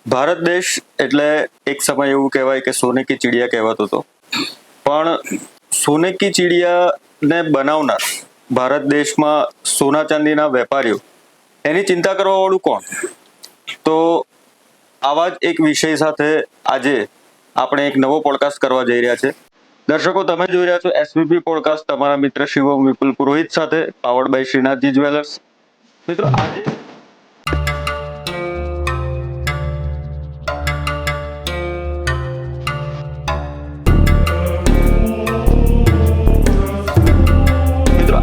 ભારત દેશ એટલે એક સમય એવું કહેવાય કે સોને કી ચીડિયા કહેવાતો હતો. પણ સોને કી ચીડિયાને બનાવનાર ભારત દેશમાં સોના ચાંદીના વેપારીઓ, એની ચિંતા કરવા વાળું કોણ? તો આવા જ એક વિષય સાથે આજે આપણે એક નવો પોડકાસ્ટ કરવા જઈ રહ્યા છે. દર્શકો, તમે જોઈ રહ્યા છો એસવીપી પોડકાસ્ટ, તમારા મિત્ર શિવમ વિપુલ પુરોહિત સાથે, પાવર્ડ બાય શ્રીનાથજી જ્વેલર્સ. મિત્રો,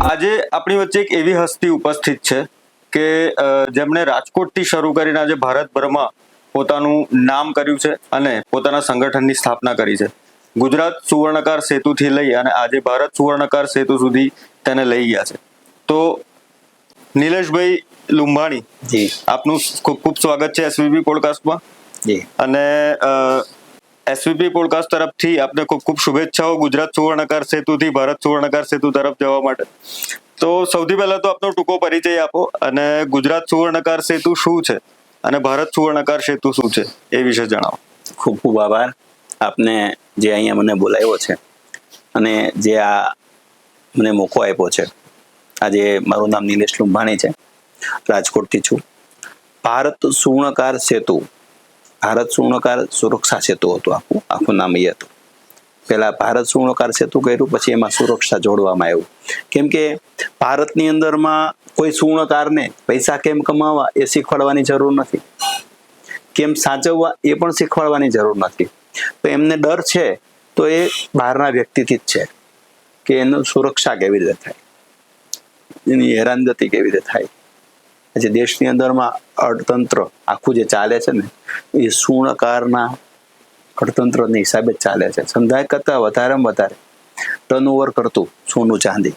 આજે આપણી વચ્ચે એક એવી હસ્તી ઉપસ્થિત છે કે જેમણે રાજકોટથી શરૂ કરીને આજે ભારતભરમાં પોતાનું નામ કર્યું છે અને પોતાના સંગઠનની સ્થાપના કરી છે. ગુજરાત સુવર્ણકાર સેતુથી લઈ અને આજે ભારત સુવર્ણકાર સેતુ સુધી તેને લઈ ગયા છે. તો નિલેશભાઈ લુંબાણી જી, આપનું ખૂબ ખૂબ સ્વાગત છે એસવીપી પોડકાસ્ટમાં. જી. અને એસવીપી પોડકાસ્ટ તરફથી આપને ખૂબ ખૂબ શુભેચ્છાઓ ગુજરાત સુવર્ણકાર સેતુથી ભારત સુવર્ણકાર સેતુ તરફ જવા માટે. તો સૌથી પહેલા તો આપનો ટૂંકો પરિચય આપો અને ગુજરાત સુવર્ણકાર સેતુ શું છે અને ભારત સુવર્ણકાર સેતુ શું છે એ વિશે જણાવો. ખૂબ ખૂબ આભાર આપને જે અહીંયા મને બોલાવ્યો છે અને જે આ મને મોકો આપ્યો છે. આજે મારું નામ નિલેશ લુંબાણી છે, રાજકોટથી છું. ભારત સુવર્ણકાર સેતુ, ભારત સુવર્ણકાર સુરક્ષા સેતુ હતું આખું નામ એ હતું. પહેલા ભારત સુવર્ણકાર સેતુ કર્યું, પછી એમાં સુરક્ષા જોડવામાં આવ્યું. કેમ કે ભારતની અંદરમાં કોઈ સુવર્ણકારને પૈસા કેમ કમાવા એ શીખવાડવાની જરૂર નથી, કેમ સાચવવા એ પણ શીખવાડવાની જરૂર નથી. તો એમને ડર છે તો એ બહારના વ્યક્તિથી જ છે કે એનું સુરક્ષા કેવી રીતે થાય, એની હેરાનગતિ કેવી રીતે થાય. આજે દેશની અંદરમાં અર્થતંત્ર આખું જે ચાલે છે ને, એ સુવર્ણકારના અર્થતંત્રની હિસાબે જ ચાલે છે. સંધાય કરતા વધારેમાં વધારે ટર્નઓવર કરતું સોનું ચાંદી,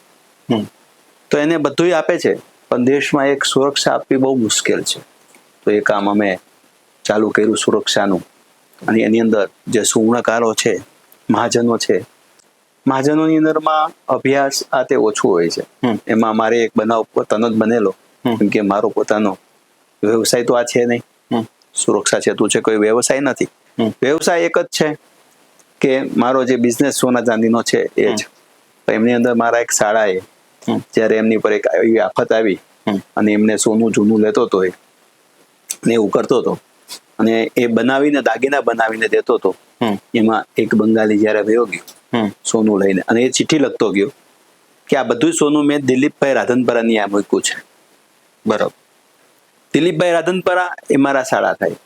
તો એને બધું આપે છે, પણ દેશમાં એક સુરક્ષા આપવી બહુ મુશ્કેલ છે. તો એ કામ અમે ચાલુ કર્યું સુરક્ષાનું. અને એની અંદર જે સુવર્ણકારો છે, મહાજનો છે, મહાજનોની અંદરમાં અભ્યાસ આ તે ઓછું હોય છે. એમાં મારે એક બનાવ પોતાનો જ બનેલો, કેમ કે મારો પોતાનો વ્યવસાય તો આ છે નહીં. સુરક્ષા સેતુ છે, કોઈ વ્યવસાય નથી. વ્યવસાય એક જ છે કે મારો જે બિઝનેસ સોના ચાંદીનો છે એ જ. એમની અંદર મારા એક શાળાએ જ્યારે એમની પર એક એવી આફત આવી અને એમને સોનું જૂનું લેતો હતો ને એવું કરતો હતો અને એ બનાવીને દાગીના બનાવીને દેતો હતો. એમાં એક બંગાળી જયારે વયો ગયો સોનું લઈને, અને એ ચિઠ્ઠી લખતો ગયો કે આ બધું સોનું મેં દિલીપભાઈ રાધનપરાની આ મૂક્યું છે. બરાબર. દિલીપભાઈ રાધનપરા એ મારા શાળા થાય.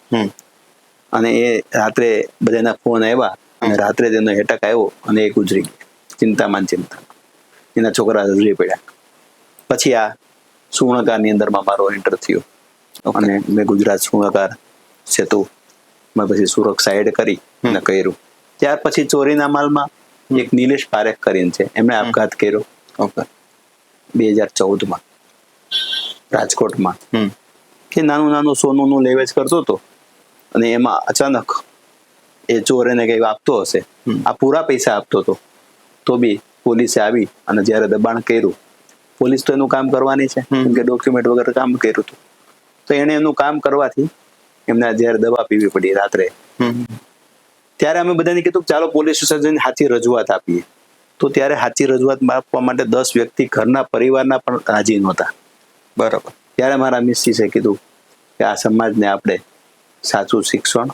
અને એ રાત્રે બધાના ફોન આવ્યા અને રાત્રે તેનો એટક આવ્યો અને એ ગુજરી ગયા ચિંતામાં. એના છોકરા ગુજરી પડ્યા. પછી આ સુવર્ણકારની અંદરમાં મારો એન્ટર થયો અને મેં ગુજરાત સુવર્ણકાર સેતુ મેં પછી સુરક્ષા એડ કરી અને કર્યું. ત્યાર પછી ચોરીના માલમાં એક નિલેશ પારેખ કરીને છે, એમણે આપઘાત કર્યો 2014માં રાજકોટમાં. કે નાનું નાનું સોનું લેવેચ કરતો હતો અને એમાં અચાનક એ ચોર એને કઈ આપતો હશે, આ પૂરા પૈસા આપતો હતો, તો બી પોલીસે આવી અને જયારે દબાણ કર્યું, પોલીસ તો એનું કામ કરવાની છે કેમ કે ડોક્યુમેન્ટ વગર કામ કર્યું હતું, તો એને એનું કામ કરવાથી એમને જયારે દવા પીવી પડી રાત્રે, ત્યારે અમે બધાને કીધું ચાલો પોલીસ સ્ટેશન જઈને સાચી રજૂઆત આપીએ. તો ત્યારે સાચી રજૂઆત આપવા માટે 10 વ્યક્તિ ઘરના પરિવારના પણ રાજી નહોતા. બરાબર. ત્યારે મારા મિસિસે કીધું કે આ સમાજને આપણે સાચું શિક્ષણ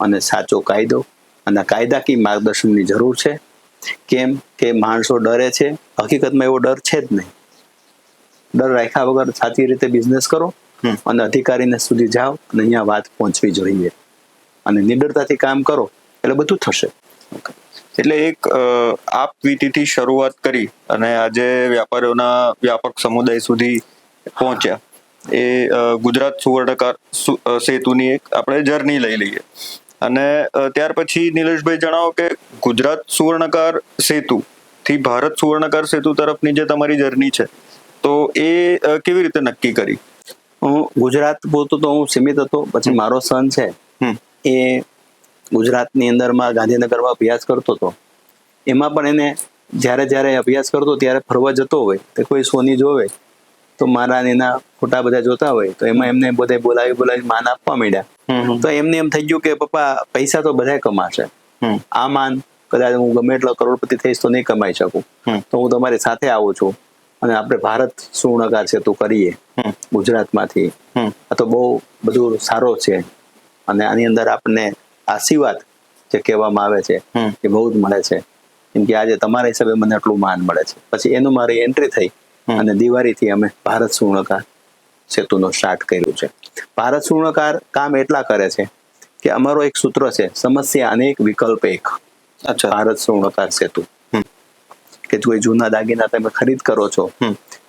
અને સાચો કાયદો અને કાયદાકીય માર્ગદર્શનની જરૂર છે. કેમ કે માણસો ડરે છે, હકીકતમાં એવો ડર છે જ નહીં. ડર રાખ્યા વગર સાચી રીતે બિઝનેસ કરો અને અધિકારીને સુધી જાઓ અને અહીંયા વાત પહોંચવી જોઈએ અને નિડરતાથી કામ કરો એટલે બધું થશે. એટલે એક આપવીતીથી શરૂઆત કરી અને આજે વ્યાપારીઓના વ્યાપક સમુદાય સુધી પહોંચ્યા, એ ગુજરાત સુવર્ણકાર સેતુની એક આપણે જર્ની લઈ લઈએ. અને ત્યાર પછી નિલેશભાઈ જણાવો કે ગુજરાત સુવર્ણકાર સેતુ થી ભારત સુવર્ણકાર સેતુ તરફની જે તમારી જર્ની છે, તો એ કેવી રીતે નક્કી કરી? હું ગુજરાત પૂરતો તો હું સીમિત હતો. પછી મારો સન છે એ ગુજરાતની અંદરમાં ગાંધીનગરમાં અભ્યાસ કરતો હતો. એમાં પણ એને જ્યારે જ્યારે અભ્યાસ કરતો ત્યારે ફરવા જતો હોય તો કોઈ સોની જોવે તો મારા ને એના ફોટા બધા જોતા હોય તો એમાં એમને બધે બોલાવી માન આપવા માંડ્યા. તો એમને એમ થઈ ગયું કે પપ્પા પૈસા તો બધા કમાશે, આ માન કદાચ હું ગમે એટલો કરોડપતિ થઈશ તો નહીં કમાઈ શકું, તો હું તમારી સાથે આવું છું અને આપણે ભારત સુવર્ણકાર સેતુ કરીએ ગુજરાતમાંથી. આ તો બહુ બધું સારો છે અને આની અંદર આપણને આશીર્વાદ જે કહેવામાં આવે છે એ બહુ જ મળે છે, કેમ કે આજે તમારા હિસાબે મને આટલું માન મળે છે. પછી એનું મારી એન્ટ્રી થઈ અને દિવાળીથી અમે ભારત સુવર્ણકાર સેતુનો સ્ટાર્ટ કર્યું છે. ભારત સુવર્ણકાર કામ એટલા કરે છે કે અમારો એક સૂત્ર છે, સમસ્યા અનેક વિકલ્પ એક. ભારત સુવર્ણકાર સેતુ કે કોઈ જૂના દાગીના તમે ખરીદ કરો છો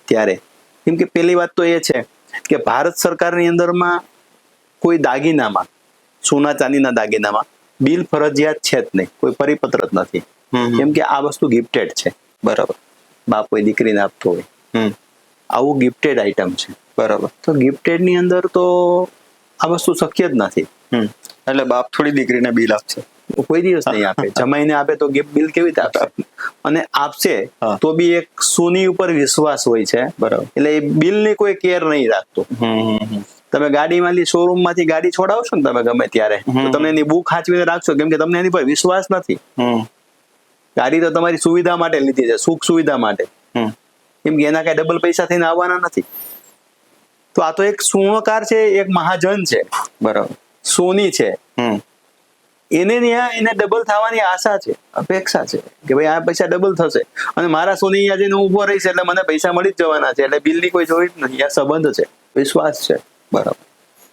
ત્યારે, કેમ કે પહેલી વાત તો એ છે કે ભારત સરકારની અંદરમાં કોઈ દાગીનામાં, સોના ચાંદીના દાગીનામાં બિલ ફરજિયાત છે જ નહીં, કોઈ પરિપત્ર જ નથી, કેમ કે આ વસ્તુ ગિફ્ટેડ છે. બરાબર, બાપ કોઈ દીકરીને આપતો હોય આવું ગિફ્ટેડ આઈટમ છે. બરાબર, તો ગિફ્ટેડ ની અંદર તો આ વસ્તુ શક્ય જ નથી. એટલે બાપ થોડી દીકરીને બિલ આપશે? કોઈ દિવસ નહીં આપે. જમાઈને આપે તો ગિફ્ટ બિલ કેવી રીતે આપશે? અને આપશે તો બી એક સોની ઉપર વિશ્વાસ હોય છે. બરાબર, એટલે એ બિલ ની કોઈ કેર નહીં રાખતું. તમે ગાડીમાંથી શોરૂમ માંથી ગાડી છોડાવશો ને તમે ગમે ત્યારે, તો તમે એની બુક સાચવીને રાખશો, કેમ કે તમને એની પર વિશ્વાસ નથી. ગાડી તો તમારી સુવિધા માટે લીધી છે, સુખ સુવિધા માટે, કેમ કે એના કઈ ડબલ પૈસા થઈને આવવાના નથી. તો આ તો એક સુવર્ણકાર છે, એક મહાજન છે. બરાબર, સોની છે, એને ડબલ થવાની આશા છે, અપેક્ષા છે કે ભાઈ આ પૈસા ડબલ થશે અને મારા સોની અહીંયા જઈને ઉભો રહીશ એટલે મને પૈસા મળી જ જવાના છે, એટલે બિલની કોઈ જરૂર નથી. આ સંબંધ છે, વિશ્વાસ છે. બરાબર,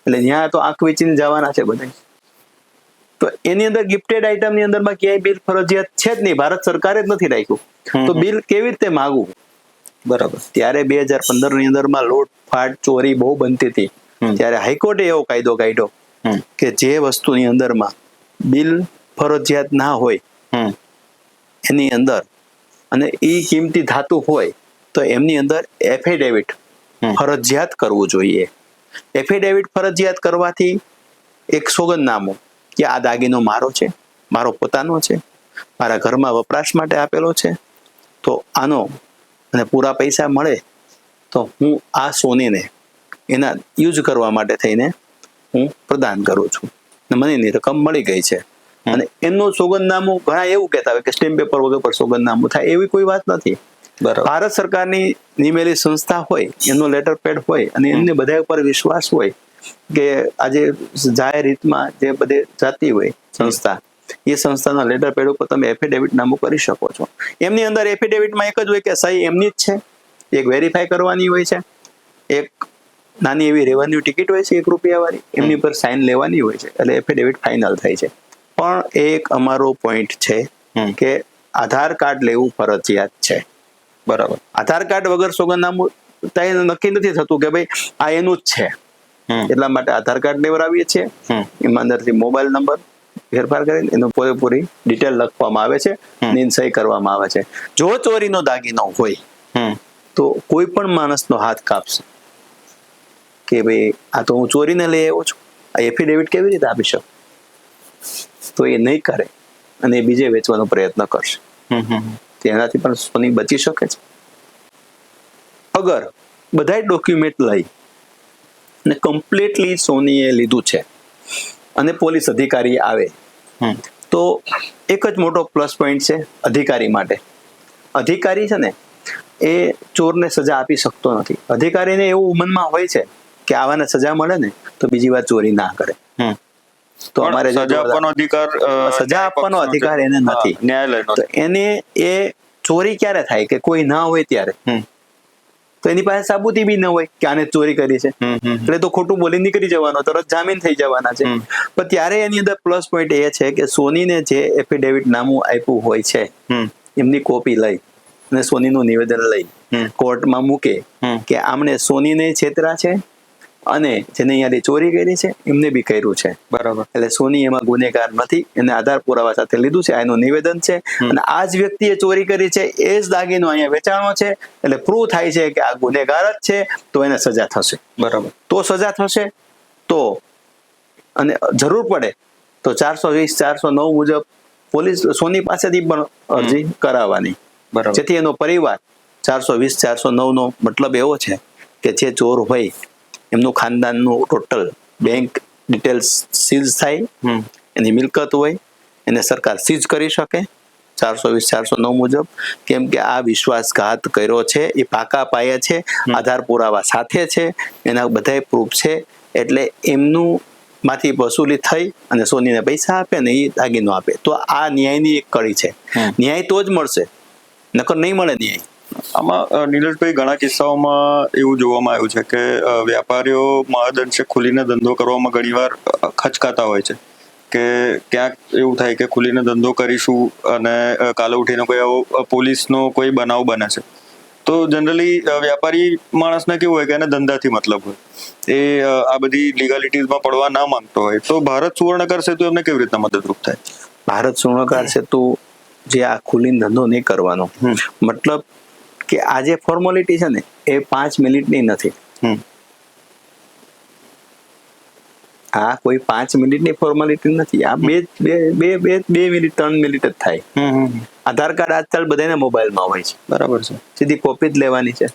એટલે ત્યાં તો આંખ વેચીને જવાના છે બધા. તો એની અંદર ગિફ્ટેડ આઈટમ ની અંદરમાં ક્યાંય બિલ ફરજિયાત છે જ નહીં, ભારત સરકારે જ નથી રાખ્યું. તો બિલ કેવી રીતે માગવું? બરાબર, ત્યારે 2015 ની અંદરમાં લૂંટ ફાટ ચોરી બહુ બનતી હતી, ત્યારે હાઈકોર્ટે એવો કાયદો કાઢ્યો કે જે વસ્તુની અંદરમાં બિલ ફરજિયાત ના હોય એની અંદર અને એ કિંમતી ધાતુ હોય તો એમની અંદર એફિડેવિટ ફરજિયાત કરવું જોઈએ. એફિડેવિટ ફરજિયાત કરવાથી એક સોગંદનામું કે આ દાગીનો મારો છે, મારો પોતાનો છે, મારા ઘરમાં વપરાશ માટે આપેલો છે, તો આનો અને પૂરા પૈસા મળે તો હું આ સોનીને એના યુઝ કરવા માટે થઈને હું પ્રદાન કરું છું, મને એની રકમ મળી ગઈ છે. અને એમનું સોગંદનામું ઘણા એવું કહેતા હોય કે સ્ટેમ્પ પેપર વગર પર સોગંદનામું થાય, એવી કોઈ વાત નથી. ભારત સરકારની નિમેલી સંસ્થા હોય, એમનો લેટર પેડ હોય અને એમને બધા ઉપર વિશ્વાસ હોય કે આજે જાહેર હિતમાં જે બધે જાતી હોય સંસ્થા, એ સંસ્થાના લેટર પેડ ઉપર તમે એફિડેવિટ નામું કરી શકો છો. એમની અંદર એફિડેવિટમાં એક જ હોય કે સહી એમની જ છે, એક વેરીફાઈ કરવાની હોય છે, એક નાની એવી રેવન્યુ ટિકિટ હોય છે 1 રૂપિયા વાળી, એમની પર સાઇન લેવાની હોય છે, એટલે એફિડેવિટ ફાઇનલ થાય છે. પણ એક અમારો પોઈન્ટ છે કે આધાર કાર્ડ લેવું ફરજિયાત છે. બરાબર, આધાર કાર્ડ વગર સોગંદનામું નક્કી નથી થતું કે ભાઈ આ એનું જ છે, એટલા માટે આધાર કાર્ડ લેવડાવીએ છીએ. એમાં અંદરથી મોબાઈલ નંબર ફેરફાર કરીને એનું પૂરેપૂરી ડિટેલ લખવામાં આવે છે, સહી કરવામાં આવે છે. જો ચોરીનો દાગીનો હોય તો કોઈ પણ માણસનો હાથ કાપશે કે ભાઈ આ તો હું ચોરીને લઈ આવ્યો છું, આ એફિડેવિટ કેવી રીતે આપી શકું? તો એ નહીં કરે અને એ બીજે વેચવાનો પ્રયત્ન કરશે. તેનાથી પણ સોની બચી શકે છે. અગર બધા ડોક્યુમેન્ટ લઈ અને કમ્પ્લીટલી સોનીએ લીધું છે અને પોલીસ અધિકારી આવે તો એક જ મોટો પ્લસ પોઈન્ટ છે અધિકારી માટે. અધિકારી છે ને એ ચોરને સજા આપી શકતો નથી. અધિકારીને એવું મનમાં હોય છે કે આવાને સજા મળે ને તો બીજી વાર ચોરી ના કરે. તો અમારે સજા આપવાનો અધિકાર એને નથી, ન્યાયાલયનો. તો એને એ ચોરી ક્યારે થાય કે કોઈ ના હોય ત્યારે, તો એની પાસે સાબુતી બી ન હોય કે આને ચોરી કરી છે, એટલે તો ખોટું બોલી નીકળી જવાનો, તરત જામીન થઈ જવાના છે. પણ ત્યારે એની અંદર પ્લસ પોઈન્ટ એ છે કે સોનીને જે એફિડેવિટ નામું આપ્યું હોય છે એમની કોપી લઈ અને સોનીનું નિવેદન લઈ કોર્ટમાં મૂકે કે આમણે સોનીને છેતરા છે અને જેને અહીંયાથી ચોરી કરી છે એમને બી કર્યું છે. બરાબર, એટલે સોની એમાં ગુનેગાર નથી, એને આધાર પુરાવા સાથે લીધું છે, એનું નિવેદન છે અને આ જ વ્યક્તિએ ચોરી કરી છે, એ જ દાગીનો અહીંયા વેચાણો છે, એટલે પ્રૂવ થાય છે કે આ ગુનેગાર જ છે, તો એને સજા થશે. બરાબર, તો સજા થશે. તો અને જરૂર પડે તો 420, 409 મુજબ પોલીસ સોની પાસેથી પણ અરજી કરાવવાની. બરાબર, જેથી એનો પરિવાર 420, 409 નો મતલબ એવો છે કે જે ચોર હોય એમનું ખાનદાનનું ટોટલ બેંક ડિટેલ્સ સીઝ થાય, એની મિલકત હોય એને સરકાર સીઝ કરી શકે 420-409 મુજબ. કેમ કે આ વિશ્વાસઘાત કર્યો છે, એ પાકા પાયા છે, આધાર પુરાવા સાથે છે, એના બધાય પ્રૂફ છે, એટલે એમનું માંથી વસૂલી થઈ અને સોનીને પૈસા આપે ને એ દાગીનો આપે. તો આ ન્યાયની એક કડી છે. ન્યાય તો જ મળશે, નકર નહીં મળે ન્યાય. આમાં નીરજભાઈ ઘણા કિસ્સાઓમાં એવું જોવામાં આવ્યું છે કે વ્યાપારીઓ મહદઅંશે ખુલીને ધંધો કરવામાં ઘણીવાર ખચકાતા હોય છે કે ક્યાંક એવું થાય કે ખુલીને ધંધો કરીશું અને કાલે ઉઠીને કોઈ આવો પોલીસનો કોઈ બનાવ બને છે, તો જનરલી વ્યાપારી માણસને કેવું હોય કે એને ધંધાથી મતલબ હોય, એ આ બધી લીગાલિટીઝમાં પડવા ના માંગતો હોય, તો ભારત સુવર્ણકર સેતુ એમને કેવી રીતના મદદરૂપ થાય? ભારત સુવર્ણકર સેતુ જે આ ખુલીને ધંધો નહીં કરવાનો મતલબ કે આ જે ફોર્માલિટી છે ને એ 5 મિનિટની નથી. આ કોઈ 5 મિનિટની ફોર્માલિટી નથી. આ બે મિનિટ 3 મિનિટ જ થાય. આધાર કાર્ડ આજકાલ બધાના મોબાઈલમાં હોય છે, બરાબર છે. સીધી કોપી જ લેવાની છે,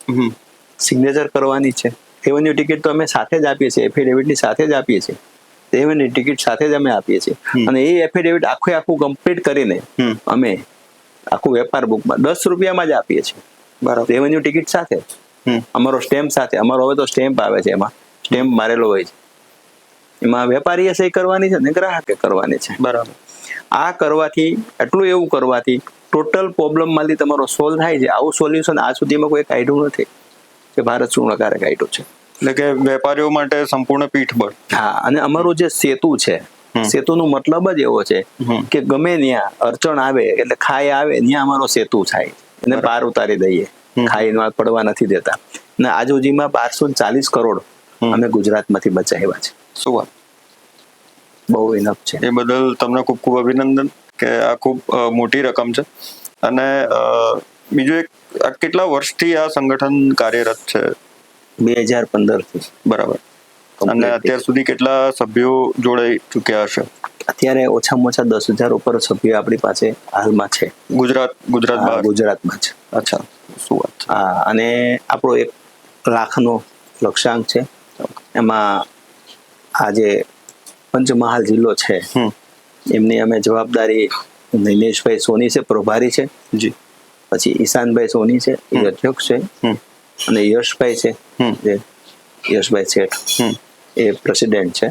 સિગ્નેચર કરવાની છે. રેવન્યુ ટિકિટ તો અમે સાથે જ આપીએ છીએ, એફિડેવિટની સાથે જ આપીએ છીએ, રેવન્યુ ટિકિટ સાથે જ અમે આપીએ છીએ. અને એ એફિડેવિટ આખું કમ્પ્લીટ કરીને અમે આખું વેપાર બુકમાં 10 રૂપિયામાં જ આપીએ છીએ. બરાબર. રેવન્યુ ટિકિટ સાથે, અમારો સ્ટેમ્પ સાથે. અમારો હવે તો સ્ટેમ્પ આવે છે, એમાં સ્ટેમ્પ મારેલો હોય છે. એમાં વેપારીએ સહી કરવાની છે ને ગ્રાહકે કરવાની છે. બરાબર. આ કરવાથી, એટલું એવું કરવાથી ટોટલ પ્રોબ્લેમ માંથી તમારો સોલ્વ થાય છે. આવું સોલ્યુશન આજ સુધીમાં કોઈ કાઢ્યું નથી કે ભારત સુવર્ણકારે કાઢ્યું છે. એટલે કે વેપારીઓ માટે સંપૂર્ણ પીઠબળ. હા, અને અમારું જે સેતુ છે, સેતુનો મતલબ જ એવો છે કે ગમે ત્યાં અડચણ આવે એટલે ખાઈ આવે ત્યાં અમારો સેતુ થાય, એને પાર ઉતારી દઈએ, ખાઈમાં પડવા નથી દેતા. અને આજુજીમાં 1240 કરોડ અમે ગુજરાતમાંથી બચાવ્યા છે. શું વાત! બહુ ઇનફ છે. એ બદલ તમને ખૂબ ખૂબ અભિનંદન કે આ ખૂબ મોટી રકમ છે. અને બીજું એક, આ કેટલા વર્ષથી આ સંગઠન કાર્યરત છે? 2015 થી. બરાબર. અને અત્યાર સુધી કેટલા સભ્યો જોડાઈ ચૂક્યા હશે? અત્યારે ઓછામાં ઓછા 10,000 ઉપર સભ્યો આપણી પાસે હાલમાં છે. ગુજરાતમાં છે. અચ્છા, શું વાત! હા, અને આપણો 1 લાખનો લક્ષ્યાંક છે. એમાં આ જે પંચમહાલ જિલ્લો છે એમની અમે જવાબદારી નિલેશભાઈ સોની છે, પ્રભારી છે જી. પછી ઈશાનભાઈ સોની છે, એ અધ્યક્ષ છે. અને યશભાઈ છે, જે યશભાઈ શેઠ, એ પ્રેસિડેન્ટ છે.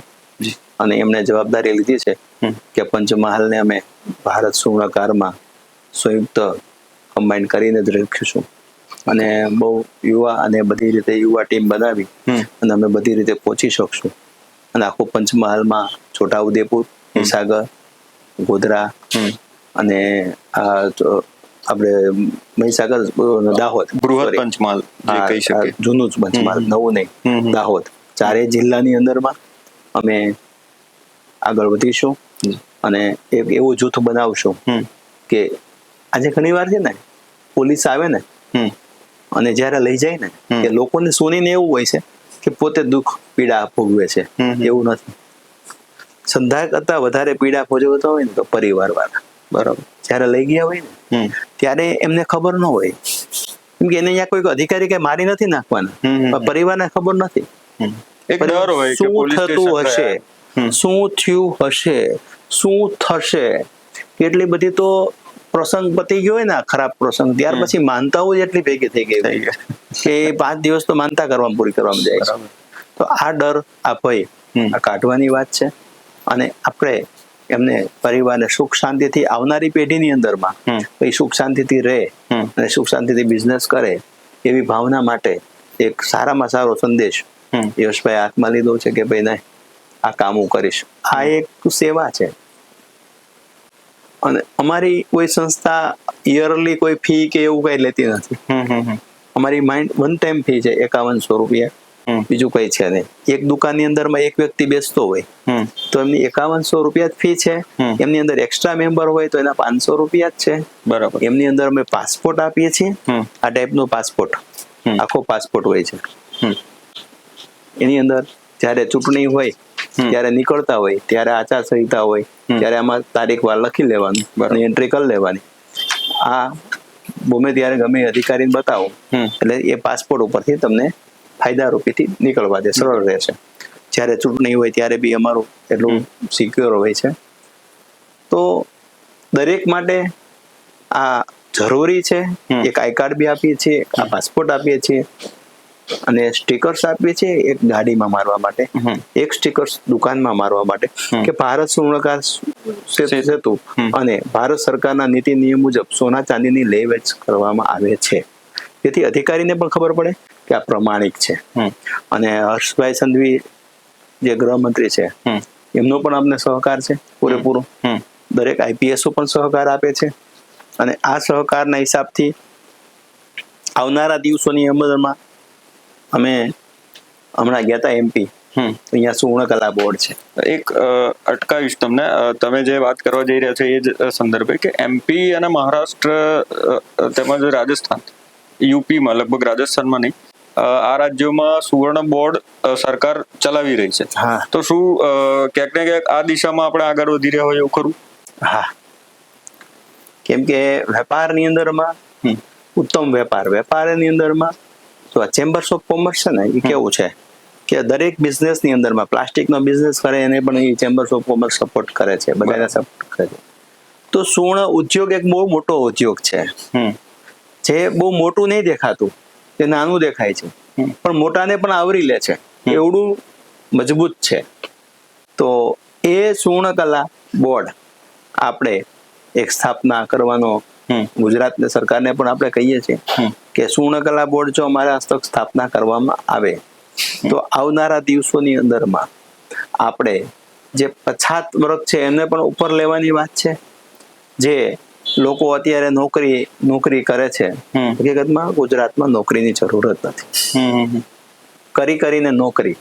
અને એમને જવાબદારી લીધી છે કે પંચમહાલને અમે ભારત સુવર્ણકારમાં સંયુક્ત કમ્બાઈન કરીને જ રાખીશું. અને બહુ યુવા અને બધી રીતે યુવા ટીમ બનાવી અને અમે બધી રીતે પહોંચી શકશું. અને આખું પંચમહાલમાં છોટાઉદેપુર, મહીસાગર, ગોધરા અને આપણે મહીસાગર, દાહોદ, બૃહદ પંચમહાલ જે કહી શકીએ, જૂનું જ પંચમહાલ, નવું નહીં, દાહોદ, 4 જિલ્લાની અંદરમાં અમે આગળ વધીશું. અને એક એવું જૂથ બનાવશું કે આજે ઘણી વાર છે ને પોલીસ આવે ને અને જ્યારે લઈ જાય ને કે લોકોને સુનીને એવું હોય છે કે પોતે દુઃખ પીડા ભોગવે છે. એવું નથી. સંધા કરતા વધારે પીડા ભોગવતા હોય ને તો પરિવાર વાળા. બરાબર. જ્યારે લઈ ગયા હોય ને ત્યારે એમને ખબર ન હોય, કેમ કે એને અહીંયા કોઈ અધિકારી કઈ મારી નથી નાખવાના, પણ પરિવારને ખબર નથી. એક ડર હોય કે શું થતું હશે, શું થયું હશે, શું થશે. એટલી બધી તો પ્રસંગ પતી ગયો હોય ને, ખરાબ પ્રસંગ, ત્યાર પછી માનતાઓ જ એટલી ભેગી થઈ ગઈ કે 5 દિવસ તો માનતા કરવામાં પૂરી કરવામાં જાય છે. તો આ ડર, આ ભય, આ કાઢવાની વાત છે. અને આપણે એમને પરિવારને સુખ શાંતિથી આવનારી પેઢીની અંદરમાં ભાઈ સુખ શાંતિથી રહે અને સુખ શાંતિથી બિઝનેસ કરે એવી ભાવના માટે એક સારામાં સારો સંદેશ યશભાઈ હાથમાં લીધો છે કે ભાઈ નહીં, આ કામ હું કરીશ. આ એક સેવા છે. અને અમારી કોઈ સંસ્થા યરલી કોઈ ફી કે એવું કઈ લેતી નથી. અમારી વન ટાઈમ ફી છે 5100 રૂપિયા, બીજું કઈ છે નહીં. એક દુકાનની અંદરમાં એક વ્યક્તિ બેસતો હોય તો એમની 5100 રૂપિયા જ ફી છે. એમની અંદર એક્સ્ટ્રા મેમ્બર હોય તો એના 500 રૂપિયા જ છે. બરાબર. એમની અંદર અમે પાસપોર્ટ આપીએ છીએ, આ ટાઈપનો પાસપોર્ટ, આખો પાસપોર્ટ હોય છે. એની અંદર જયારે ચૂંટણી હોય ત્યારે નીકળતા હોય, ત્યારે આચારસંહિતા હોય ત્યારે આમાં તારીખ વાર લખી લેવાનું અને એન્ટ્રી કરી લેવાની. આ ગમે ત્યારે ગમે અધિકારીને બતાવો એટલે એ પાસપોર્ટ ઉપરથી તમને ફાયદારૂપીથી નીકળવા દે, સરળ રહેશે. જ્યારે ચૂંટણી હોય ત્યારે બી અમારું એટલું સિક્યોર હોય છે. તો દરેક માટે આ જરૂરી છે. એક આઈ કાર્ડ બી આપીએ છીએ, આ પાસપોર્ટ આપીએ છીએ, અને સ્ટીકર્સ આપીએ છીએ, એક ગાડીમાં મારવા માટે, એક સ્ટીકર્સ દુકાનમાં મારવા માટે, કે ભારત સુવર્ણકાર સેતુ અને ભારત સરકારના નીતિ નિયમ મુજબ સોના ચાંદીની લે વેચ કરવામાં આવે છે. તેથી અધિકારીને પણ ખબર પડે કે આ પ્રમાણિક છે. અને હર્ષભાઈ સંઘવી જે ગૃહમંત્રી છે, એમનો પણ અમને સહકાર છે પૂરેપૂરો. દરેક આઈપીએસઓ પણ સહકાર આપે છે. અને આ સહકારના હિસાબથી આવનારા દિવસોની અંદરમાં અમે હમણાં ગયા હતા એમપી, અહીંયા સુવર્ણકલા બોર્ડ છે. એક અટકાવીશ તમને, તમે જે વાત કરવા જઈ રહ્યા છો એ જ સંદર્ભે, કે એમપી અને મહારાષ્ટ્ર તેમજ રાજસ્થાન, યુપીમાં, લગભગ રાજસ્થાનમાં નહીં, આ રાજ્યોમાં સુવર્ણ બોર્ડ સરકાર ચલાવી રહી છે. તો શું ક્યાંક ને ક્યાંક આ દિશામાં આપણે આગળ વધી રહ્યા હોય એવું ખરું? હા, કેમ કે વેપારની અંદરમાં ઉત્તમ વેપારની અંદરમાં જો આ ચેમ્બર્સ ઓફ કોમર્સ છે ને, એ કેવું છે કે દરેક બિઝનેસની અંદરમાં પ્લાસ્ટિકનો બિઝનેસ કરે એને પણ એ ચેમ્બર્સ ઓફ કોમર્સ સપોર્ટ કરે છે, બધાને સપોર્ટ કરે છે. તો સુવર્ણ ઉદ્યોગ એક બહુ મોટો ઉદ્યોગ છે, જે બહુ મોટું નહીં દેખાતું, જે નાનું દેખાય છે, પણ મોટાને પણ આવરી લે છે, એવડું મજબૂત છે. તો એ સુવર્ણકલા બોર્ડ આપણે એક સ્થાપના કરવાનો ગુજરાત સરકારને પણ આપણે કહીએ છીએ કે સુવર્ણકલા બોર્ડ જો અમારા હસ્તક સ્થાપના કરવામાં આવે તો આવનારા દિવસોની અંદરમાં આપણે જે પછાત વર્ગ છે એમને પણ ઉપર લેવાની વાત છે. જે લોકો અત્યારે નોકરી કરે છે, હકીકતમાં ગુજરાતમાં નોકરીની જરૂરત નથી. કરીને નોકરી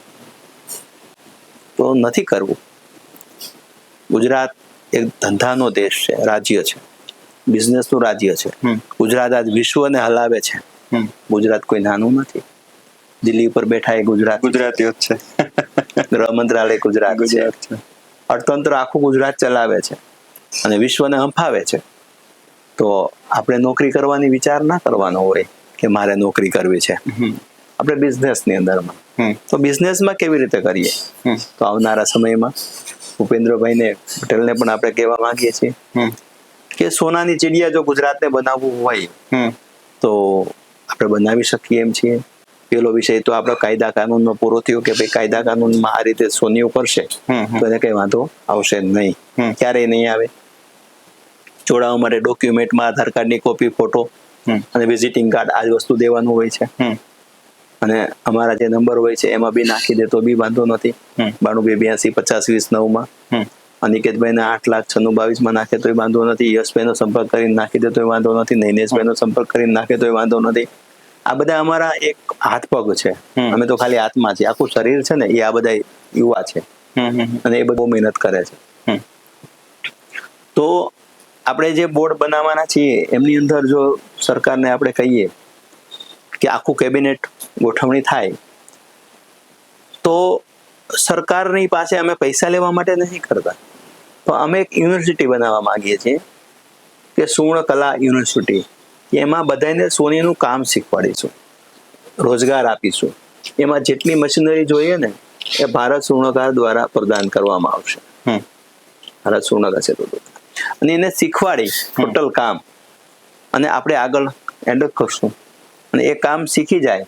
તો નથી કરવું. ગુજરાત એક ધંધાનો દેશ છે, રાજ્ય છે, બિઝનેસનું રાજ્ય છે. ગુજરાત આજ વિશ્વને હલાવે છે. ગુજરાત કોઈ નાનું નથી. દિલ્હી ઉપર બેઠા એ ગુજરાતીઓ જ છે. ગૃહ મંત્રાલય ગુજરાત છે. અર્થતંત્ર આખું ગુજરાત ચલાવે છે અને વિશ્વને હંફાવે છે. તો આપણે નોકરી કરવાની વિચાર ના કરવાનો હોય કે મારે નોકરી કરવી છે. આપણે બિઝનેસની અંદરમાં, તો બિઝનેસમાં કેવી રીતે કરીએ? તો આવનારા સમયમાં ભૂપેન્દ્રભાઈને પટેલને પણ આપણે કહેવા માંગીએ છીએ કે સોનાની ચીડિયા જો ગુજરાતને બનાવવું હોય તો આપણે બનાવી શકીએ એમ છીએ. પેલો વિષય તો આપણો કાયદા કાનૂનનો પૂરો થયો કે ભાઈ કાયદા કાનૂનમાં આ રીતે સોનિયું કરશે તો એને કઈ વાંધો આવશે નહીં, ક્યારેય નહીં આવે. જોડાવા માટે ડોક્યુમેન્ટમાં આધાર કાર્ડની કોપી, ફોટો અને વિઝિટિંગ કાર્ડ આ જ વસ્તુ દેવાનું હોય છે. અને અમારા જે નંબર હોય છે એમાં બી નાખી દે તો બી વાંધો નથી. 92825020 અનિકેતભાઈને 8,96,22 નાખે તોય વાંધો નથી. યશભાઈનો સંપર્ક કરીને નાખી દે તોય વાંધો નથી. નૈનેશભાઈનો સંપર્ક કરીને નાખે તોય વાંધો નથી. આ બધા અમારા એક હાથ પગ છે. અમે તો ખાલી હાથમાં છીએ, આખું શરીર છે ને એ આ બધા યુવા છે અને એ બહુ મહેનત કરે છે. તો આપણે જે બોર્ડ બનાવવાના છીએ એમની અંદર જો સરકારને આપણે કહીએ કે આખું કેબિનેટ ગોઠવણી થાય તો સરકારની પાસે અમે પૈસા લેવા માટે નથી કરતા, તો અમે એક યુનિવર્સિટી બનાવવા માંગીએ છીએ કે સુવર્ણકલા યુનિવર્સિટી. એમાં બધાને સોનીનું કામ શીખવાડીશું, રોજગાર આપીશું. એમાં જેટલી મશીનરી જોઈએ ને એ ભારત સુવર્ણકાર દ્વારા પ્રદાન કરવામાં આવશે. ભારત સુવર્ણકાર છે અને એને શીખવાડી ટોટલ કામ અને આપણે આગળ એન્ડ કરશું. અને એ કામ શીખી જાય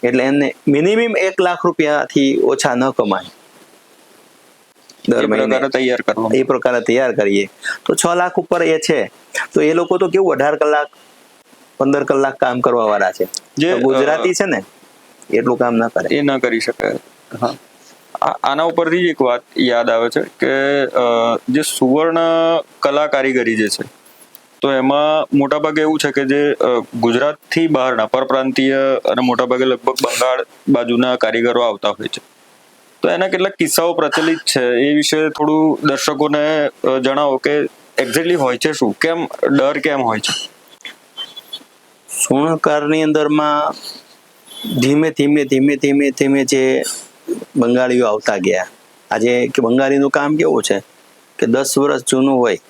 એટલે એને મિનિમમ 1 લાખ રૂપિયાથી ઓછા ન કમાય. દર મહિને એ પ્રકારે તૈયાર કરીએ તો 6 લાખ ઉપર એ છે. તો એ લોકો તો કેવું 18 કલાક 15 કલાક કામ કરવા વાળા છે. જે ગુજરાતી છે ને એટલું કામ ના કરે, એ ના કરી શકે. આના ઉપરથી એક વાત યાદ આવે છે કે જે સુવર્ણ કલા કારીગરી જે છે તો એમાં મોટાભાગે એવું છે કે જે ગુજરાતથી બહારના પરપ્રાંતીય અને મોટાભાગે લગભગ બંગાળ બાજુના કારીગરો આવતા હોય છે. તો એના કેટલાક કિસ્સાઓ પ્રચલિત છે, એ વિશે થોડું દર્શકોને જણાવો કે એક્ઝેક્ટલી હોય છે શું, કેમ ડર કેમ હોય છે? સુવર્ણકારની અંદરમાં ધીમે ધીમે જે બંગાળીઓ આવતા ગયા. આજે કે બંગાળીનું કામ કેવું છે કે 10 વર્ષ જૂનું હોય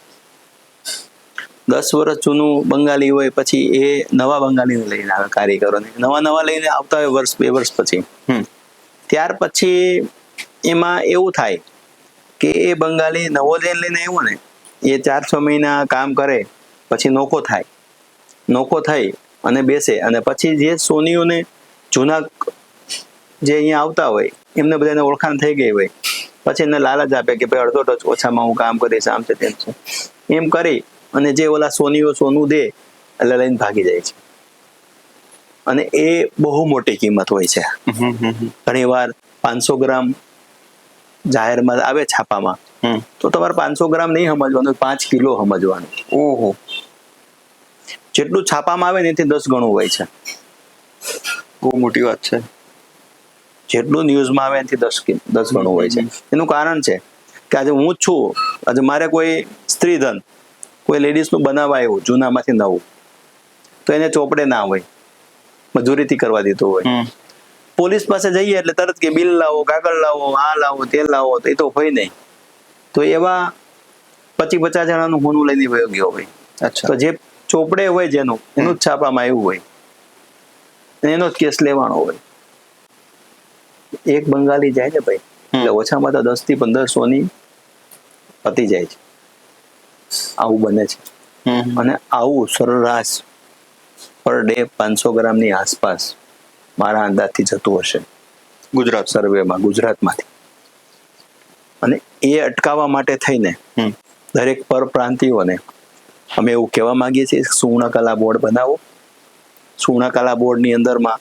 10 વર્ષ જૂનું બંગાળી હોય પછી એ નવા બંગાળીને લઈને આવે, કારીગરોને નવા લઈને આવતા હોય વર્ષ 2 વર્ષ પછી. ત્યાર પછી એમાં એવું થાય કે એ બંગાળી નવો લઈને આવ્યો ને, એ 4-6 મહિના કામ કરે પછી નોખો થઈ અને બેસે, અને પછી જે સોનીઓને જૂના જે અહીંયા આવતા હોય એમને બધાને ઓળખાણ થઈ ગઈ હોય, પછી એને લાલચ આપે કે ભાઈ અડધો ટચ ઓછામાં હું કામ કરીશ, આમ છે તેમ છે, એમ કરી અને જે ઓલા સોનીઓ સોનું દે એટલે લઈને ભાગી જાય છે. અને એ બહુ મોટી કિંમત હોય છે. ઘણી વાર 500 ગ્રામ જાહેરમાં આવે છાપામાં, તો તમારે 500 ગ્રામ નહીં સમજવાનું, 5 કિલો સમજવાનું. ઓહો, જેટલું છાપામાં આવે ને એથી 10 ગણું હોય છે. બહુ મોટી વાત છે. જેટલું ન્યૂઝમાં આવે એનાથી 10 ગણું હોય છે. એનું કારણ છે કે આજે હું જ છું, આજે મારે કોઈ સ્ત્રીધન, કોઈ લેડીઝનું બનાવવા આવ્યું જૂનામાંથી નવું, તો એને ચોપડે ના હોય, મજૂરીથી કરવા દીધું હોય. પોલીસ પાસે જઈએ એટલે તરત કે બિલ લાવો, કાગળ લાવો, આ લાવો, તે લાવો, તો એ તો હોય નહીં. તો એવા 50 જણાનું હોનું લઈને વયો ગયો હોય. અચ્છા. તો જે ચોપડે હોય જેનું, એનું જ છાપામાં આવ્યું હોય, એનો જ કેસ લેવાનો હોય. એક બંગાળી જાય ને ભાઈ, એટલે ઓછામાં તો 10 થી 15 સોની પતી જાય છે. આવું બને છે. અને આવું સરેરાશ પર ડે 500 ગ્રામની આસપાસ મારા અંદાજથી જતું હશે ગુજરાત સર્વેમાં, ગુજરાતમાંથી. અને એ અટકાવવા માટે થઈને દરેક પરપ્રાંતિયોને અમે એવું કહેવા માંગીએ છીએ, સુવર્ણકલા બોર્ડ બનાવો. સુવર્ણકલા બોર્ડની અંદરમાં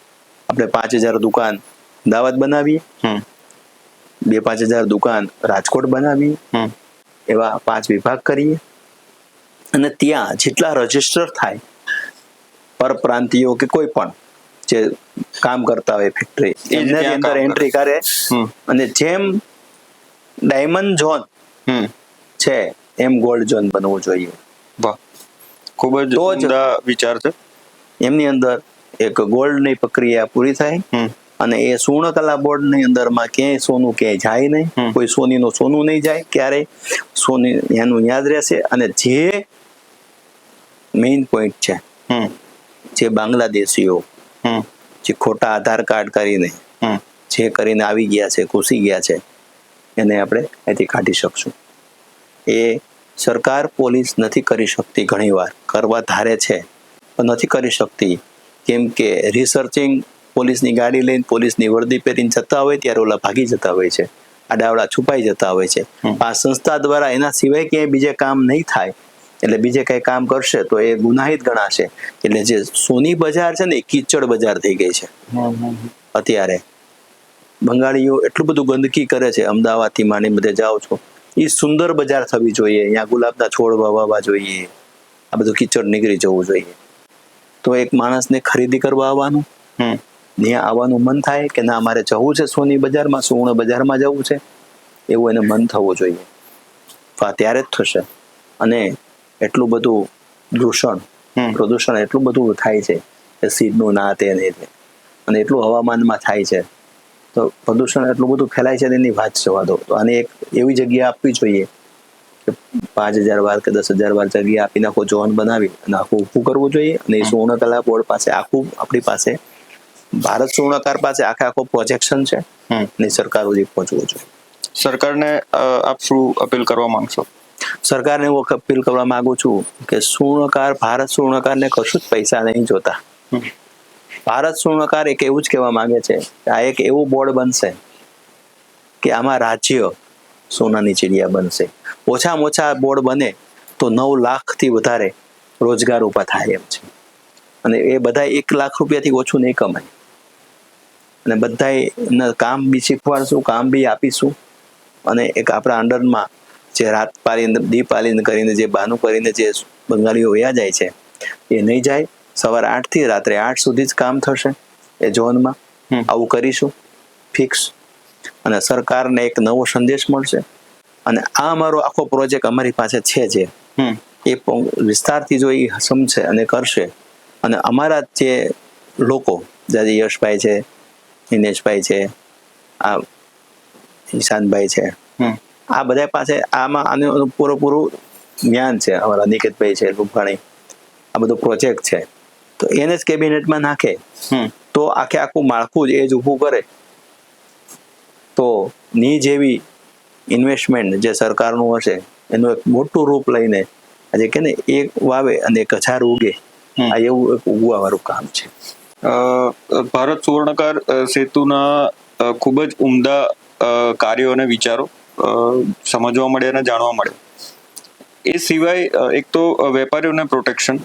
આપણે 5000 દુકાન અમદાવાદ બનાવીએ, 2-5000 દુકાન રાજકોટ બનાવીએ, એવા 5 વિભાગ કરીએ. અને ત્યાં જેટલા રજીસ્ટર થાય પરપ્રાંતિયો કે કોઈ પણ જે કામ કરતા હોય ફેક્ટરી, એમની અંદર એન્ટ્રી કરે. અને જેમ ડાયમંડ ઝોન છે એમ ગોલ્ડ ઝોન બનવું જોઈએ. વાહ, ખૂબ જ ઉમદા વિચાર છે. એમની અંદર એક ગોલ્ડની પ્રક્રિયા પૂરી થાય, અને એ સુવર્ણકલા બોર્ડની અંદરમાં ક્યાંય સોનું ક્યાંય જાય નહીં, કોઈ સોનીનું સોનું નહીં જાય ક્યારેય, સોની એનું યાદ રહેશે. અને જે મેઇન પોઈન્ટ છે, જે બાંગ્લાદેશીઓ જે ખોટા આધાર કાર્ડ કરીને જે કરીને આવી ગયા છે, ઘૂસી ગયા છે, એને આપણે અહીંથી કાઢી શકશું. એ સરકાર, પોલીસ નથી કરી શકતી, ઘણીવાર કરવા ધારે છે પણ નથી કરી શકતી. કેમ કે રિસર્ચિંગ પોલીસની ગાડી લઈને, પોલીસની વર્દી પહેરીને જતા હોય ત્યારે ઓલા ભાગી જતા હોય છે, આડાવડા છુપાઈ જતા હોય છે. આ સંસ્થા દ્વારા એના સિવાય ક્યાંય બીજે કામ નહીં થાય, એટલે બીજે કઈ કામ કરશે તો એ ગુનાહિત ગણાશે. એટલે જે સોની બજાર છે ને, એ કીચડ બજાર થઈ ગઈ છે અત્યારે. બંગાળીઓ એટલું બધું ગંદકી કરે છે, અમદાવાદથી માંડી બધે જાઓ છો, એ સુંદર બજાર થવી જોઈએ, અહીંયા ગુલાબના છોડ વાવવા જોઈએ, આ બધું કીચડ નીકળી જવું જોઈએ. તો એક માણસને ખરીદી કરવા આવવાનું, ત્યાં આવવાનું મન થાય કે ના મારે જવું છે સોની બજારમાં, સુવર્ણ બજારમાં જવું છે, એવું એને મન થવું જોઈએ. તો આ ત્યારે જ થશે. અને એટલું બધું પ્રદૂષણ એટલું બધું થાય છે, એસિડનું ના તે નહીં, અને એટલું હવામાનમાં થાય છે, તો પ્રદૂષણ એટલું બધું ફેલાય છે એની વાત જવા દો. તો આને એક એવી જગ્યા આપવી જોઈએ કે 5000 વાર કે 10,000 વાર જગ્યા આપીને આખો ઝોન બનાવી અને આખું ઊભું કરવું જોઈએ. અને એ સુવર્ણકલા બોર્ડ પાસે આખું, આપણી પાસે ભારત સુવર્ણકાર પાસે આખો પ્રોજેક્શન છે, અને સરકાર સુધી પહોંચવું જોઈએ. સરકારને આપ શું અપીલ કરવા માંગશો? સરકારને હું અપીલ કરવા માંગુ છું કે સુવર્ણકાર, ભારત સુવર્ણકારને કશું જ પૈસા નહીં જોતા. ભારત સુવર્ણકાર એક એવું જ કહેવા માંગે છે કે આ એક એવું બોર્ડ બનશે કે આમાં રાજ્ય સોનાની ચીડિયા બનશે. ઓછામાં ઓછા બોર્ડ બને તો 9 લાખથી વધારે રોજગાર ઊભા થાય એમ છે. અને એ બધા 1 લાખ રૂપિયાથી ઓછું નહીં કમાય. અને બધા કામ બી શીખવાડશું, કામ બી આપીશું. અને એક આપણા અંડરમાં જે રાત પાલીને, દી પાલીને કરીને, જે બાનું કરીને જે બંગાળીઓ વયા જાય છે, એ નહીં જાય. સવારે 8 થી રાત્રે 8 સુધી જ કામ થશે એ ઝોનમાં. આવું કરીશું ફિક્સ. અને સરકારને એક નવો સંદેશ મળશે. અને આ અમારો આખો પ્રોજેક્ટ અમારી પાસે છે, જે એ વિસ્તારથી જો એ સમજશે અને કરશે, અને અમારા જે લોકો, જે યશભાઈ છે, દિનેશભાઈ છે, આ ઈશાનભાઈ છે, આ બધા પાસે આમાં આનું પૂરેપૂરું જ્ઞાન છે, અમારા નિકેતભાઈ છે લુંભાણી, આ બધો પ્રોજેક્ટ છે, તો એને જ કેબિનેટમાં નાખે તો આખું માળખું જ એ જ ઊભું કરે તો ની જેવી ઇન્વેસ્ટમેન્ટ જે સરકારનું હશે એનું એક મોટું રૂપ લઈને આજે કે ને એક વાવે અને 1000 ઉગે, આ એવું એક ઉગવા વાળું કામ છે. ભારત સુવર્ણકાર સેતુના ખૂબ જ ઉમદા કાર્યો અને વિચારો સમજવા મળે અને જાણવા મળે. એ સિવાય એક તો વેપારીઓને પ્રોટેક્શન,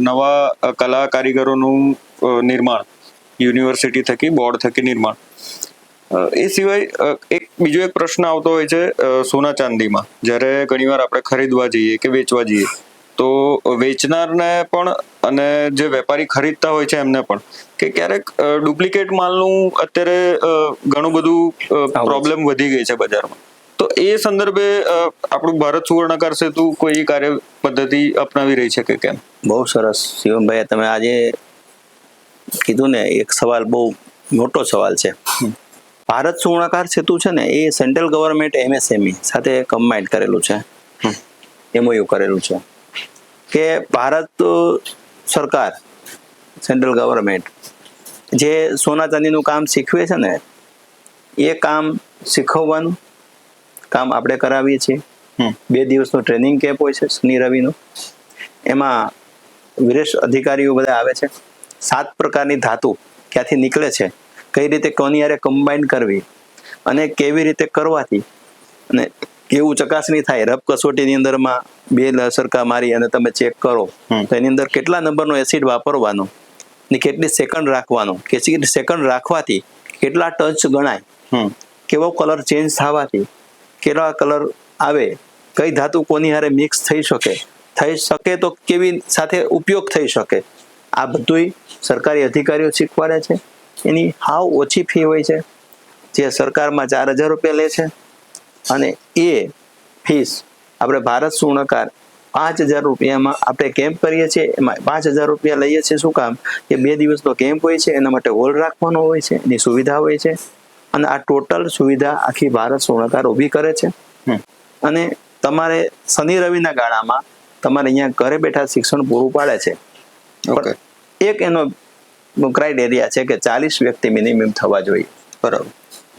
નવા કલા કારીગરોનું નિર્માણ યુનિવર્સિટી થકી, બોર્ડ થકી નિર્માણ. એ સિવાય બીજો એક પ્રશ્ન આવતો હોય છે સોના ચાંદીમાં. જ્યારે ઘણીવાર આપણે ખરીદવા જઈએ કે વેચવા જઈએ તો વેચનારને પણ અને જે વેપારી ખરીદતા હોય છે એમને પણ કે ક્યારેક ડુપ્લિકેટ માલનું અત્યારે ઘણું બધું પ્રોબ્લેમ વધી ગઈ છે બજારમાં. તો એ સંદર્ભે આપણું ભારત સુવર્ણકાર સેતુ કોઈ કાર્ય પદ્ધતિ અપનાવી રહી છે કે કેમ? બહુ સરસ શિવમભાઈ, તમે આજે કીધું ને, એક સવાલ બહુ મોટો સવાલ છે. ભારત સુવર્ણકાર સેતુ છે ને એ સેન્ટ્રલ ગવર્મેન્ટ MSME સાથે કમ્બાઇન્ડ કરેલું છે, MOU કરેલું છે કે ભારત સરકાર, સેન્ટ્રલ ગવર્મેન્ટ જે સોના ચાંદીનું કામ શીખવે છે ને એ કામ શીખવવાનું કામ આપણે કરાવીએ છીએ. 2 દિવસનો ટ્રેનિંગ કેમ્પ હોય છે શનિ રવિનો. એમાં વિશેષ અધિકારીઓ બધા આવે છે. 7 પ્રકારની ધાતુ ક્યાંથી નીકળે છે, કઈ રીતે કોની હારે કમ્બાઈન કરવી અને કેવી રીતે કરવાથી અને કેવું ચકાસણી થાય. રફ કસોટીની અંદરમાં 2 સરખા મારી અને તમે ચેક કરો તો એની અંદર કેટલા નંબરનો એસિડ વાપરવાનો ને કેટલી સેકન્ડ રાખવાનો, કેટલી સેકન્ડ રાખવાથી કેટલા ટચ ગણાય, કેવો કલર ચેન્જ થવાથી કેવા કલર આવે, કઈ ધાતુ કોની હારે મિક્સ થઈ શકે તો કેવી સાથે ઉપયોગ થઈ શકે, આ બધું સરકારી અધિકારીઓ શીખવાડે છે. એની હાવ ઓછી ફી હોય છે, જે સરકારમાં 4000 રૂપિયા લે છે અને એ ફીસ આપણે ભારત સુવર્ણકાર 5000 રૂપિયામાં આપણે કેમ્પ કરીએ છીએ. એમાં 5000 રૂપિયા લઈએ છીએ. શું કામ? કે 2 દિવસનો કેમ્પ હોય છે, એના માટે હોલ રાખવાનો હોય છે, એની સુવિધા હોય છે અને આ ટોટલ સુવિધા આખી ભારત સુવર્ણકાર ઊભી કરે છે. અને તમારે શનિ રવિના ગાળામાં તમારે અહીંયા ઘરે બેઠા શિક્ષણ પૂરું પાડે છે. એક એનો ક્રાઇટેરિયા છે કે 40 વ્યક્તિ મિનિમમ થવા જોઈએ. બરાબર,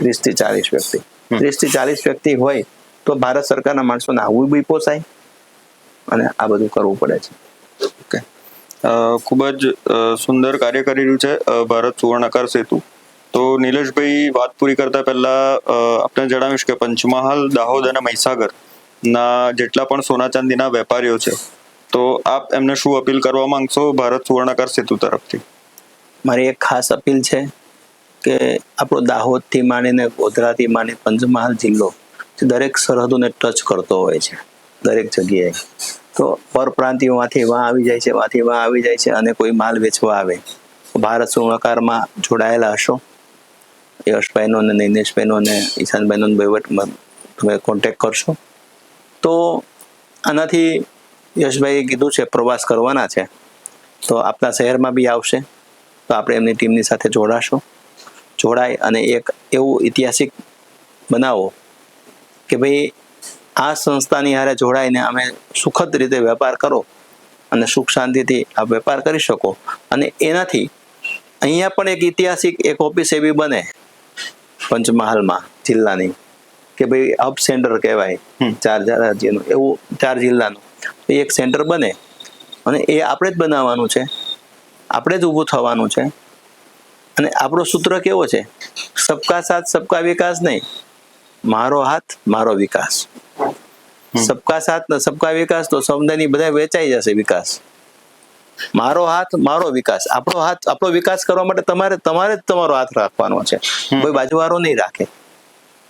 30 થી 40 વ્યક્તિ. 30 થી 40 વ્યક્તિ હોય તો ભારત સરકારના માણસોને આવવું બી પોસાય અને આ બધું કરવું પડે છે. ઓકે, ખૂબ જ સુંદર કાર્ય કરી રહ્યું છે ભારત સુવર્ણકાર સેતુ. તો નિલેશભાઈ, વાત પૂરી કરતા પહેલા આપણે જણાવીશ કે પંચમહાલ, દાહોદ અને મહીસાગર ના જેટલા પણ સોના ચાંદીના વેપારીઓ છે તો આપ એમને શું અપીલ કરવા માંગશો ભારત સુવર્ણકાર સેતુ તરફથી? મારી એક ખાસ અપીલ છે કે આપણો દાહોદથી માંડીને ગોધરાથી માંડી પંચમહાલ જિલ્લો દરેક સરહદોને ટચ કરતો હોય છે દરેક જગ્યાએ. તો પરપ્રાંતિયોમાંથી વાં આવી જાય છે, વાંથી વાં આવી જાય છે અને કોઈ માલ વેચવા આવે. ભારત સુવર્ણકારમાં જોડાયેલા હશો, યશભાઈનો ને નૈનેશભાઈનો ને ઈશાનભાઈનો વહીવટમાં તમે કોન્ટેક્ટ કરશો તો આનાથી યશભાઈએ કીધું છે પ્રવાસ કરવાના છે તો આપણા શહેરમાં બી આવશે તો આપણે એમની ટીમની સાથે જોડાય અને એક એવું ઐતિહાસિક બનાવો કે ભાઈ આ સંસ્થાની હારે જોડાઈને અમે સુખદ રીતે વેપાર કરો અને સુખ શાંતિથી આ વેપાર કરી શકો. અને એનાથી અહીંયા પણ એક ઐતિહાસિક એક ઓફિસ એવી બને પંચમહાલમાં જિલ્લાની કે ભાઈ હબ સેન્ટર કહેવાય 4 રાજ્યનું, એવું 4 જિલ્લાનું એક સેન્ટર બને અને એ આપણે જ બનાવવાનું છે, આપણે જ ઊભું થવાનું છે. અને આપણો સૂત્ર કેવો છે? સબકા સાથ સબકા વિકાસ નહીં, મારો હાથ મારો વિકાસ. સબકા સાથ ને સબકા વિકાસ તો સમુદાયની બધા વેચાઈ જશે વિકાસ. મારો હાથ મારો વિકાસ, આપણો વિકાસ કરવા માટે તમારે જ તમારો હાથ રાખવાનો છે, કોઈ બાજુવાળો નહીં રાખે.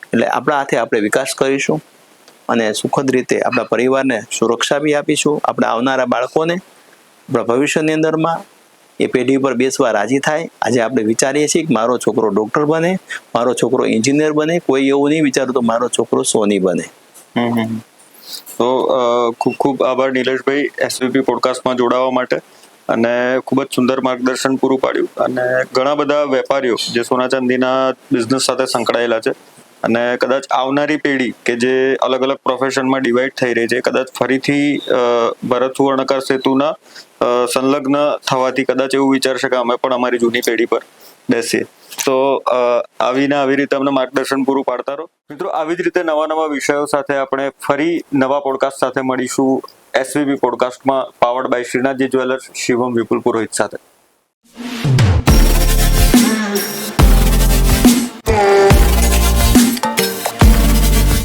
એટલે આપણા હાથે આપણે વિકાસ કરીશું અને સુખદ રીતે આપણા પરિવારને સુરક્ષા બી આપીશું. આપણા આવનારા બાળકોને આપણા ભવિષ્યની અંદરમાં એ પેઢી પર બેસવા રાજી થાય. આજે આપણે વિચારીએ છીએ કે મારો છોકરો ડોક્ટર બને, મારો છોકરો એન્જિનિયર બને, કોઈ એવું નહીં વિચારું તો મારો છોકરો સોની બને. તો ખૂબ ખૂબ આભાર નિલેશભાઈ SVP પોડકાસ્ટમાં જોડાવા માટે, અને ખૂબ જ સુંદર માર્ગદર્શન પૂરું પાડ્યું. અને ઘણા બધા વેપારીઓ જે સોના ચાંદીના બિઝનેસ સાથે સંકળાયેલા છે અને કદાચ આવનારી પેઢી કે જે અલગ અલગ પ્રોફેશનમાં ડિવાઈડ થઈ રહી છે, કદાચ ફરીથી ભરત સુવર્ણકાર સેતુના સંલગ્ન થવાથી કદાચ એવું વિચારશે કે અમે પણ અમારી જૂની પેઢી પર બેસીએ. તો આવી રીતે અમને માર્ગદર્શન પૂરું પાડતા રહો. મિત્રો, આવી જ રીતે નવા વિષયો સાથે આપણે ફરી નવા પોડકાસ્ટ સાથે મળીશું SVB પોડકાસ્ટમાં, powered by Shrinathji jewellers, Shivam Vipul Purohit સાથે.